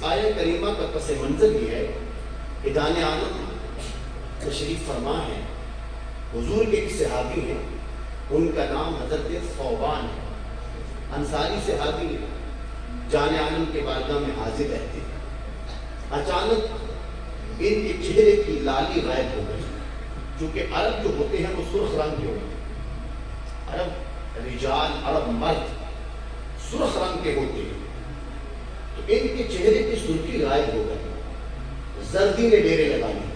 آیت کریمہ کا پس منظر یہ ہے کہ جان عالم تشریف فرما ہے، حضور کے ایک صحابی ہیں، ان کا نام حضرت ثوبان ہے، انصاری صحابی ہیں، جان عالم کے بارگاہ میں حاضر رہتے ہیں۔ اچانک ان کے چہرے کی لالی غائب ہو گئی، چونکہ عرب جو ہوتے ہیں وہ سرخ رنگ کے ہوتے ہیں، عرب رجال، عرب مرد سرخ رنگ کے ہوتے ہیں، تو ان کے چہرے کی سرخی غائب ہو گئی، زردی نے ڈیرے لگا لیے۔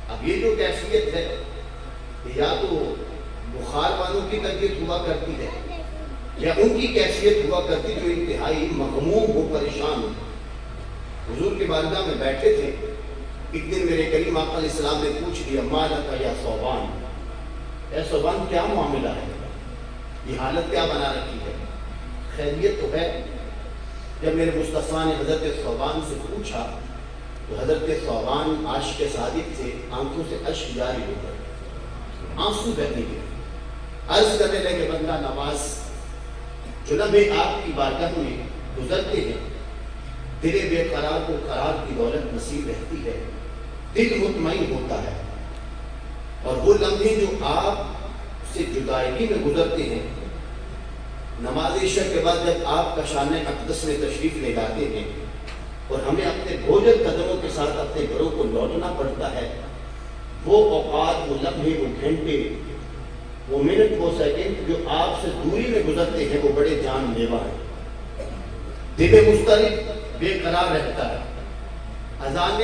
اب یہ جو کیفیت ہے یا تو بخار والوں کی طبیعت ہوا کرتی ہے یا ان کی کیفیت ہوا کرتی جو انتہائی مغموم ہو، پریشان ہو۔ حضور کے بارگاہ میں بیٹھے تھے، ایک دن میرے کریم آقا علیہ السلام نے پوچھ لیا، ما لک یا ثوبان، اے ثوبان کیا معاملہ ہے، یہ حالت کیا بنا رکھی ہے، خیریت تو ہے؟ جب میرے مصطفیٰ نے حضرت ثوبان سے پوچھا تو حضرت ثوبان عاشق صادق سے آنکھوں سے اشک جاری ہو گئے، آنسو بہنے لگے، عرض کرنے لگے، بندہ نواز جو لمحے آپ کی بارگاہ میں گزرتے ہیں، دل بے قرار کو قرار کی دولت نصیب رہتی ہے، دل مطمئن ہوتا ہے، اور وہ لمحے جو آپ سے جدائیگی میں گزرتے ہیں، نماز عشاء کے بعد جب آپ کا شان اقدس میں تشریف لے جاتے ہیں اور ہمیں اپنے بوجھل قدموں کے ساتھ اپنے گھروں کو لوٹنا پڑتا ہے، وہ اوقات، وہ لمحے، وہ گھنٹے، وہ منٹ، وہ سیکنڈ جو آپ سے دوری میں گزرتے ہیں، وہ بڑے جان لیوا ہیں۔ دل مضطرب بے قرار رہتا ہے، اذان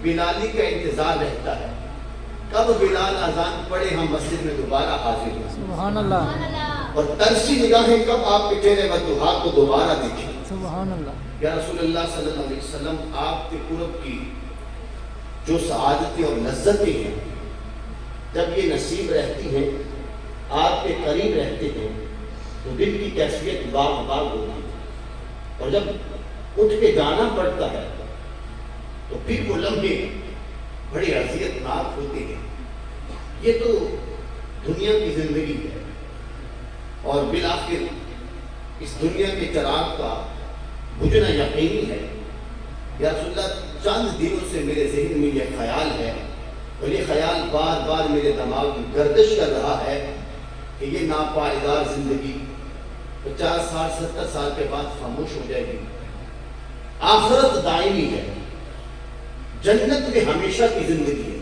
بلالی کا انتظار رہتا ہے، کب بلال اذان پڑھے ہم مسجد میں دوبارہ حاضر ہوں، سبحان اللہ، اور ترسی نگاہیں کب آپ کے چہرے والضحیٰ کو دوبارہ دیکھیں۔ سبحان اللہ، یا رسول اللہ صلی اللہ علیہ وسلم، آپ کے قرب کی جو سعادتیں اور لذتیں ہیں، جب یہ نصیب رہتی ہیں، آپ کے قریب رہتے ہیں، تو دل کی کیفیت باغ باغ ہوتی ہے، اور جب اٹھ کے جانا پڑتا ہے تو پھر وہ لمحے بڑے اذیت ناک ہوتے ہیں۔ یہ تو دنیا کی زندگی ہے، اور بالآخر اس دنیا کے چراغ کا بجھنا یقینی ہے۔ یا رسول اللہ، چند دنوں سے میرے ذہن میں یہ خیال ہے، اور یہ خیال بار بار میرے دماغ میں گردش کر رہا ہے کہ یہ ناپائیدار زندگی 50 سال 70 سال کے بعد خاموش ہو جائے گی، آخرت دائمی ہے، جنت میں ہمیشہ کی زندگی ہے،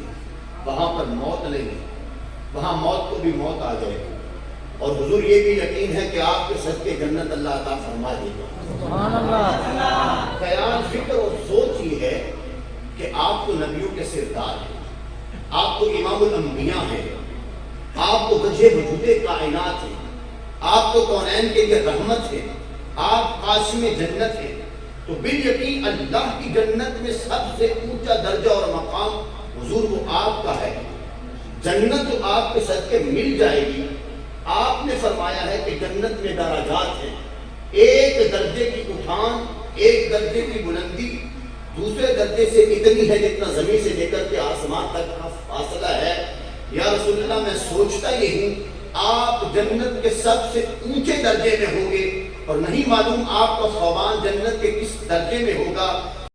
وہاں پر موت نہیں ہے، وہاں موت کو بھی موت آ جائے گی، اور حضور یہ بھی یقین ہے کہ آپ کے صدقے جنت اللہ عطا فرما دے گا۔ سبحان اللہ، خیال، فکر اور سوچ یہ ہے کہ آپ تو نبیوں کے سردار ہیں، آپ تو امام الانبیاء ہیں، آپ تو وجہ وجود کائنات ہیں، آپ تو کونین کے لیے رحمت ہیں، آپ قاسم جنت ہیں، تو بالیقین اللہ کی جنت میں سب سے اونچا درجہ اور مقام حضور وہ آپ کا ہے، جنت تو آپ کے صدقے مل جائے گی۔ آپ نے فرمایا ہے کہ جنت میں درجات ہیں، ایک درجے کی اٹھان، ایک درجے کی بلندی دوسرے درجے سے اتنی ہے جتنا زمین سے لے کر کے آسمان تک کا فاصلہ ہے۔ یا رسول اللہ، میں سوچتا یہ ہوں آپ جنت کے سب سے اونچے درجے میں ہوں گے، اور نہیں معلوم آپ کا ثوبان جنت کے کس درجے میں ہوگا۔